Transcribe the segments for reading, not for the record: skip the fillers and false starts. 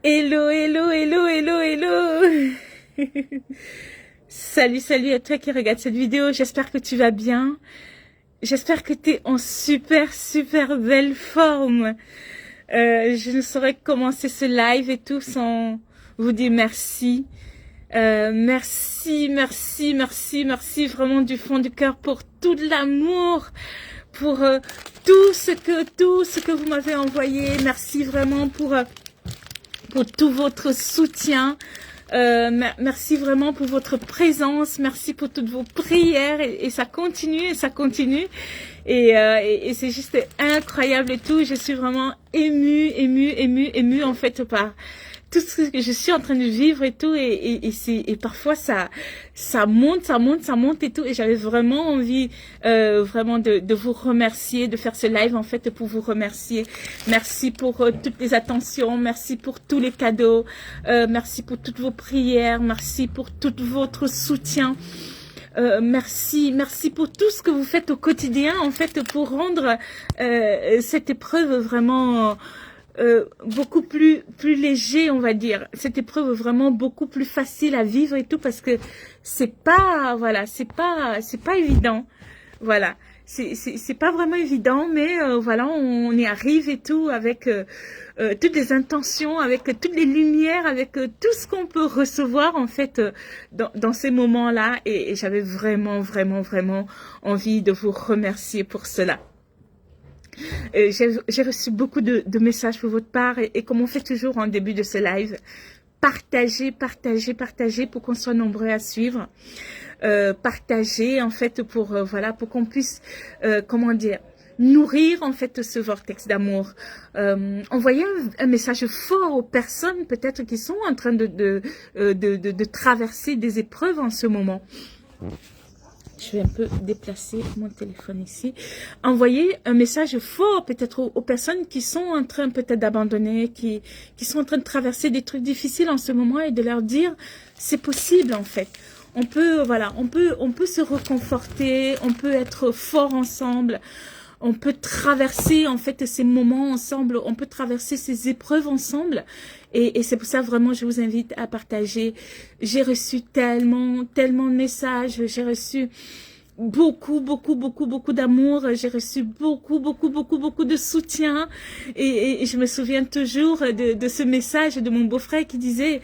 Hello, hello, hello, hello, hello. Salut, salut à toi qui regarde cette vidéo. J'espère que tu vas bien. J'espère que tu es en super, super belle forme. Je ne saurais commencer ce live et tout sans vous dire merci. Merci, merci, merci, merci vraiment du fond du cœur pour tout l'amour, pour tout ce que vous m'avez envoyé. Merci vraiment pour tout votre soutien. Merci vraiment pour votre présence. Merci pour toutes vos prières et ça continue et ça continue. Et c'est juste incroyable et tout. Je suis vraiment émue en fait par tout ce que je suis en train de vivre et tout. Et parfois ça monte et tout. Et j'avais vraiment envie vraiment de vous remercier, de faire ce live en fait pour vous remercier. Merci pour toutes les attentions, merci pour tous les cadeaux, merci pour toutes vos prières, merci pour tout votre soutien. Merci pour tout ce que vous faites au quotidien en fait pour rendre cette épreuve vraiment beaucoup plus léger, on va dire. Cette épreuve vraiment beaucoup plus facile à vivre et tout parce que c'est pas évident. Voilà. C'est pas vraiment évident, mais voilà, on y arrive et tout avec toutes les intentions, avec toutes les lumières, avec tout ce qu'on peut recevoir en fait dans ces moments-là. Et j'avais vraiment envie de vous remercier pour cela. J'ai reçu beaucoup de messages pour votre part et comme on fait toujours en début de ce live, partagez pour qu'on soit nombreux à suivre. Partager en fait pour voilà, pour qu'on puisse comment dire, nourrir en fait ce vortex d'amour. Envoyer un message fort aux personnes peut-être qui sont en train de traverser des épreuves en ce moment. Je vais un peu déplacer mon téléphone ici. Envoyer un message fort peut-être aux personnes qui sont en train peut-être d'abandonner, qui sont en train de traverser des trucs difficiles en ce moment et de leur dire c'est possible en fait. On peut voilà, on peut se reconforter, on peut être fort ensemble. On peut traverser en fait ces moments ensemble, on peut traverser ces épreuves ensemble et c'est pour ça vraiment je vous invite à partager. J'ai reçu tellement de messages, j'ai reçu beaucoup d'amour, j'ai reçu beaucoup de soutien et je me souviens toujours de ce message de mon beau-frère qui disait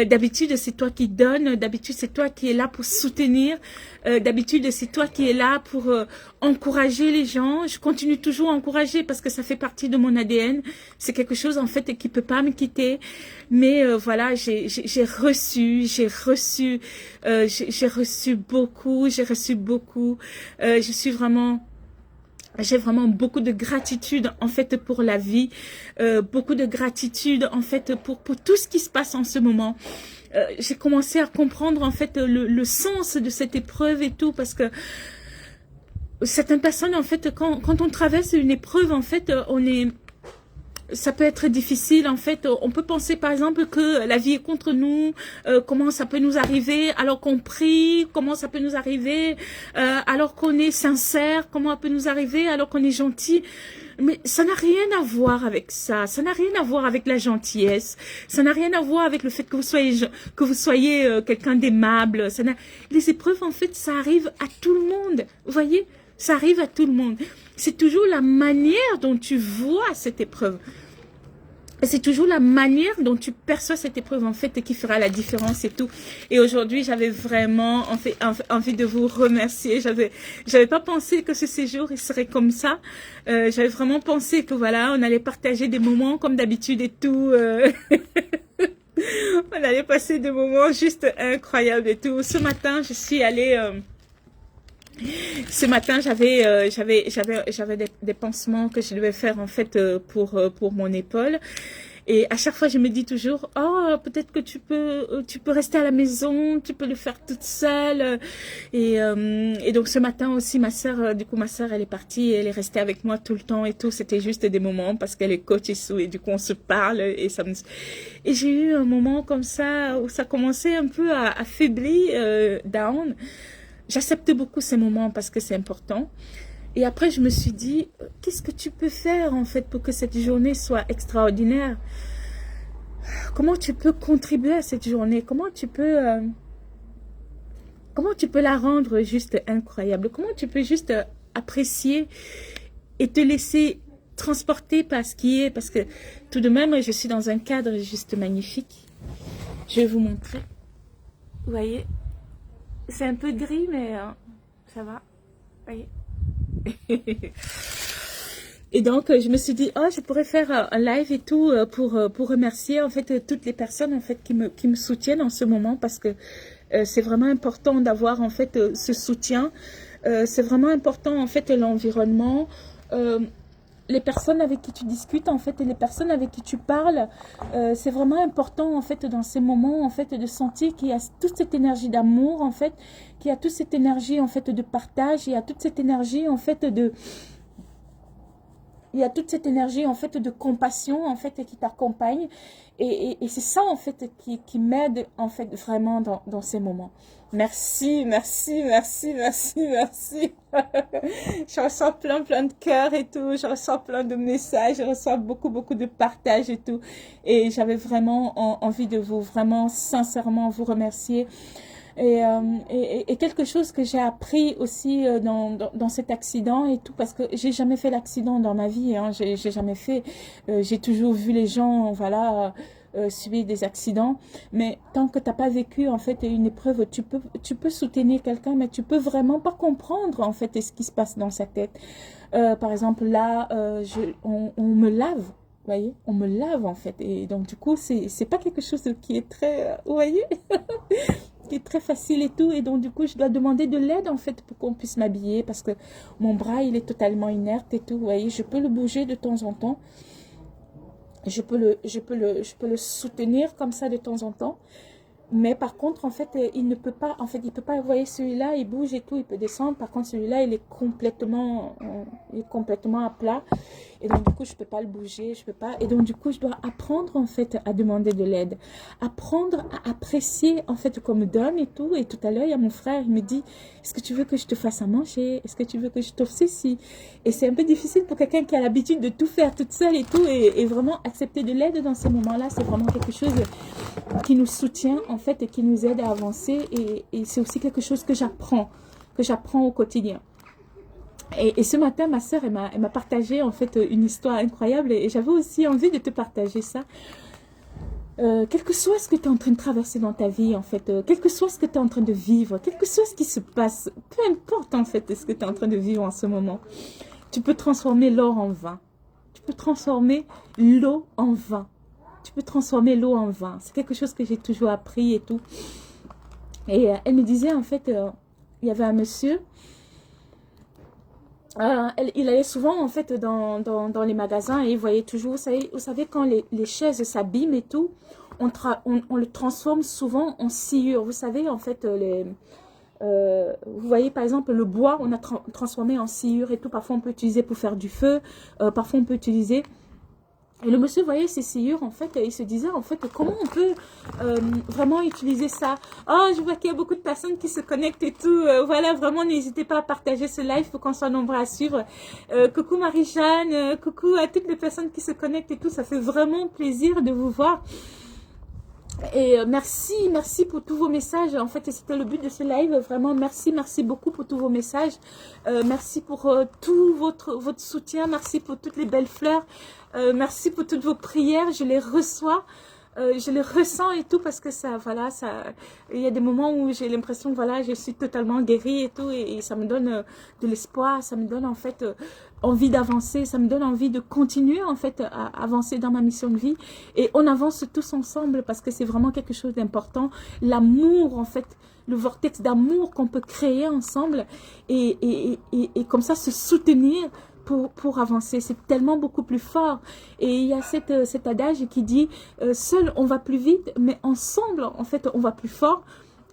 d'habitude c'est toi qui donnes, d'habitude c'est toi qui es là pour soutenir, d'habitude c'est toi qui es là pour encourager les gens. Je continue toujours à encourager parce que ça fait partie de mon ADN, c'est quelque chose en fait qui peut pas me quitter, mais voilà, j'ai reçu beaucoup, j'ai vraiment beaucoup de gratitude en fait pour la vie, beaucoup de gratitude en fait pour tout ce qui se passe en ce moment. J'ai commencé à comprendre en fait le sens de cette épreuve et tout parce que certaines personnes en fait quand on traverse une épreuve en fait ça peut être difficile en fait. On peut penser par exemple que la vie est contre nous, comment ça peut nous arriver alors qu'on prie, comment ça peut nous arriver alors qu'on est sincère, comment ça peut nous arriver alors qu'on est gentil. Mais ça n'a rien à voir avec ça, ça n'a rien à voir avec la gentillesse, ça n'a rien à voir avec le fait que vous soyez quelqu'un d'aimable. Les épreuves en fait ça arrive à tout le monde, vous voyez, ça arrive à tout le monde. C'est toujours la manière dont tu vois cette épreuve. C'est toujours la manière dont tu perçois cette épreuve en fait qui fera la différence et tout. Et aujourd'hui, j'avais vraiment envie de vous remercier. J'avais pas pensé que ce séjour il serait comme ça. J'avais vraiment pensé que voilà, on allait partager des moments comme d'habitude et tout. On allait passer des moments juste incroyables et tout. Ce matin, je suis allée. Ce matin, j'avais des pansements que je devais faire en fait pour mon épaule. Et à chaque fois, je me dis toujours, oh, peut-être que tu peux rester à la maison, tu peux le faire toute seule. Et donc ce matin aussi, ma sœur, elle est partie, elle est restée avec moi tout le temps et tout. C'était juste des moments parce qu'elle est coach et du coup on se parle et et j'ai eu un moment comme ça où ça commençait un peu à faiblir, down. J'accepte beaucoup ces moments parce que c'est important. Et après, je me suis dit, qu'est-ce que tu peux faire en fait pour que cette journée soit extraordinaire? comment tu peux contribuer à cette journée, comment tu peux la rendre juste incroyable, comment tu peux juste apprécier et te laisser transporter par ce qui est, parce que tout de même, je suis dans un cadre juste magnifique. Je vais vous montrer. Vous voyez, c'est un peu gris, mais ça va. Vous voyez. Et donc, je me suis dit, oh, je pourrais faire un live et tout pour remercier en fait toutes les personnes en fait qui me soutiennent en ce moment, parce que c'est vraiment important d'avoir en fait ce soutien. C'est vraiment important en fait l'environnement. Les personnes avec qui tu discutes en fait et les personnes avec qui tu parles, c'est vraiment important en fait dans ces moments en fait de sentir qu'il y a toute cette énergie d'amour en fait, qu'il y a toute cette énergie en fait de partage, il y a toute cette énergie en fait de compassion en fait qui t'accompagne, et c'est ça en fait qui m'aide en fait vraiment dans ces moments. Merci, merci, merci, merci, merci. Je reçois plein de cœurs et tout, je reçois plein de messages, je reçois beaucoup de partages et tout, et j'avais vraiment envie de vous vraiment sincèrement vous remercier. Et quelque chose que j'ai appris aussi dans cet accident et tout, parce que j'ai jamais fait l'accident dans ma vie, hein, j'ai jamais fait, j'ai toujours vu les gens, voilà, subir des accidents, mais tant que t'as pas vécu en fait une épreuve, tu peux soutenir quelqu'un, mais tu peux vraiment pas comprendre en fait ce qui se passe dans sa tête. Par exemple là, on me lave. Vous voyez, on me lave en fait, et donc du coup c'est pas quelque chose qui est très, vous voyez, qui est très facile et tout, et donc du coup je dois demander de l'aide en fait pour qu'on puisse m'habiller, parce que mon bras il est totalement inerte et tout. Vous voyez, je peux le bouger de temps en temps, je peux le soutenir comme ça de temps en temps, mais par contre en fait il ne peut pas, en fait il peut pas, vous voyez, celui-là il bouge et tout, il peut descendre, par contre celui-là il est complètement à plat, et donc du coup je peux pas le bouger, je peux pas, et donc du coup je dois apprendre en fait à demander de l'aide, apprendre à apprécier en fait comme donne et tout. Et tout à l'heure il y a mon frère, il me dit, est-ce que tu veux que je te fasse à manger, est-ce que tu veux que je t'offre ceci, et c'est un peu difficile pour quelqu'un qui a l'habitude de tout faire toute seule et tout, et vraiment accepter de l'aide dans ces moments-là, c'est vraiment quelque chose qui nous soutient en fait et qui nous aide à avancer, et c'est aussi quelque chose que j'apprends au quotidien. Et ce matin, ma sœur, elle m'a partagé en fait une histoire incroyable, et j'avais aussi envie de te partager ça. Quel que soit ce que tu es en train de traverser dans ta vie, en fait, quel que soit ce que tu es en train de vivre, quel que soit ce qui se passe, peu importe en fait ce que tu es en train de vivre en ce moment, tu peux transformer l'or en vin. Tu peux transformer l'eau en vin. Tu peux transformer l'eau en vin. C'est quelque chose que j'ai toujours appris et tout. Et elle me disait en fait, il y avait un monsieur. Il allait souvent en fait dans les magasins, et il voyait toujours, vous savez quand les chaises s'abîment et tout, on le transforme souvent en sciure. Vous savez en fait, vous voyez par exemple le bois, on a transformé en sciure et tout. Parfois on peut utiliser pour faire du feu, parfois on peut utiliser. Et le monsieur voyait ces sciures en fait, et il se disait en fait comment on peut vraiment utiliser ça. Oh, je vois qu'il y a beaucoup de personnes qui se connectent et tout. Voilà, vraiment n'hésitez pas à partager ce live pour qu'on soit nombreux à suivre. Coucou Marie-Jeanne, coucou à toutes les personnes qui se connectent et tout. Ça fait vraiment plaisir de vous voir. Et merci pour tous vos messages. En fait, c'était le but de ce live. Vraiment, merci beaucoup pour tous vos messages. Merci pour tout votre soutien. Merci pour toutes les belles fleurs. Merci pour toutes vos prières. Je les reçois. Je les ressens et tout, parce que ça, voilà, il y a des moments où j'ai l'impression que voilà, je suis totalement guérie et tout, et ça me donne de l'espoir, ça me donne en fait envie d'avancer, ça me donne envie de continuer en fait à avancer dans ma mission de vie, et on avance tous ensemble parce que c'est vraiment quelque chose d'important, l'amour en fait, le vortex d'amour qu'on peut créer ensemble, et comme ça se soutenir pour avancer, c'est tellement beaucoup plus fort. Et il y a cet adage qui dit seul on va plus vite, mais ensemble en fait on va plus fort.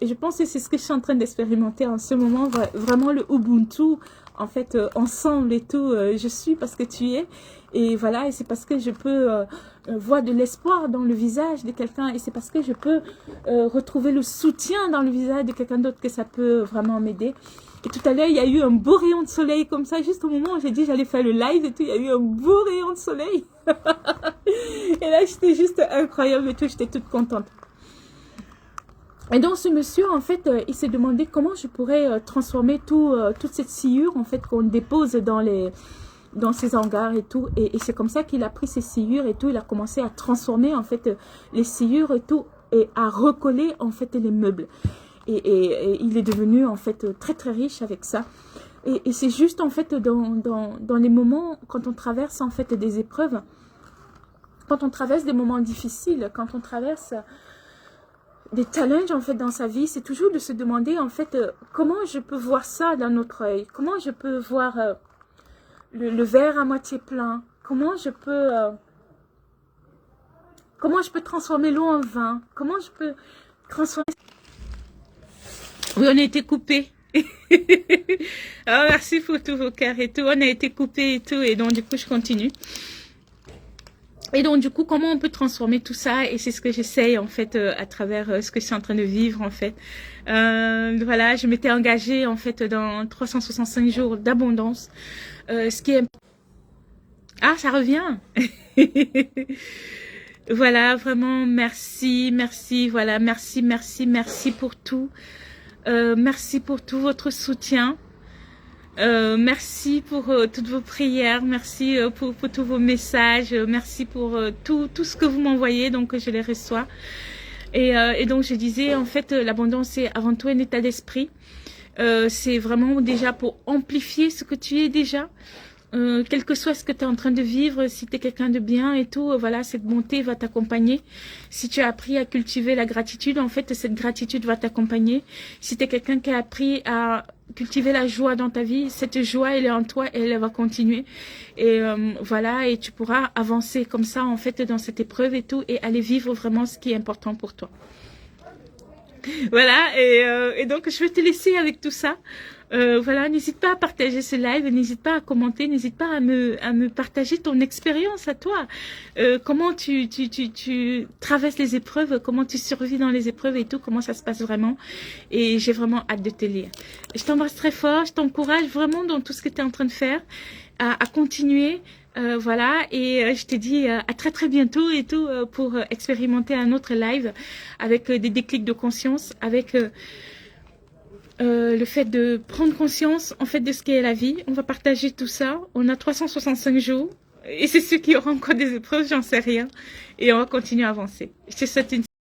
Et je pense que c'est ce que je suis en train d'expérimenter en ce moment, vraiment le Ubuntu en fait, ensemble et tout. Je suis parce que tu es, et voilà, et c'est parce que je peux voir de l'espoir dans le visage de quelqu'un, et c'est parce que je peux retrouver le soutien dans le visage de quelqu'un d'autre que ça peut vraiment m'aider. Et tout à l'heure, il y a eu un beau rayon de soleil comme ça, juste au moment où j'ai dit j'allais faire le live et tout, il y a eu un beau rayon de soleil. Et Et là, j'étais juste incroyable et tout, j'étais toute contente. Et donc, ce monsieur, en fait, il s'est demandé comment je pourrais transformer toute cette sciure, en fait, qu'on dépose dans ces hangars et tout. Et c'est comme ça qu'il a pris ces sciures et tout. Il a commencé à transformer, en fait, les sciures et tout, et à recoller, en fait, les meubles. Et il est devenu, en fait, très, très riche avec ça. Et c'est juste, en fait, dans les moments, quand on traverse, en fait, des épreuves, quand on traverse des moments difficiles, quand on traverse des challenges, en fait, dans sa vie, c'est toujours de se demander, en fait, comment je peux voir ça d'un autre œil? Comment je peux voir le verre à moitié plein? Comment je peux transformer l'eau en vin? Comment je peux transformer... Oui, on a été coupé. Alors, merci pour tous vos cœurs et tout. On a été coupé et tout. Et donc, du coup, je continue. Et donc, du coup, comment on peut transformer tout ça? Et c'est ce que j'essaye, en fait, à travers ce que je suis en train de vivre, en fait. Voilà, je m'étais engagée, en fait, dans 365 jours d'abondance. Ce qui est... Ah, ça revient. Voilà, vraiment, merci, merci, voilà, merci, merci, merci pour tout. Merci pour tout votre soutien. Merci pour toutes vos prières, merci pour tous vos messages, merci pour tout ce que vous m'envoyez, donc je les reçois. Et donc je disais, en fait, l'abondance c'est avant tout un état d'esprit. C'est vraiment déjà pour amplifier ce que tu es déjà. Quel que soit ce que tu es en train de vivre, si tu es quelqu'un de bien et tout, voilà, cette bonté va t'accompagner. Si tu as appris à cultiver la gratitude, en fait, cette gratitude va t'accompagner. Si tu es quelqu'un qui a appris à cultiver la joie dans ta vie, cette joie, elle est en toi et elle va continuer. Et voilà, et tu pourras avancer comme ça, en fait, dans cette épreuve et tout, et aller vivre vraiment ce qui est important pour toi. Voilà, et donc je vais te laisser avec tout ça. Voilà, n'hésite pas à partager ce live, n'hésite pas à commenter, n'hésite pas à me partager ton expérience à toi. Comment tu traverses les épreuves, comment tu survis dans les épreuves et tout, comment ça se passe vraiment. Et j'ai vraiment hâte de te lire. Je t'embrasse très fort, je t'encourage vraiment dans tout ce que tu es en train de faire, à continuer. Voilà, et je te dis à très très bientôt et tout pour expérimenter un autre live avec des déclics de conscience, avec le fait de prendre conscience en fait de ce qu'est la vie. On va partager tout ça. On a 365 jours et c'est ceux qui auront encore des épreuves, j'en sais rien. Et on va continuer à avancer. Je te souhaite une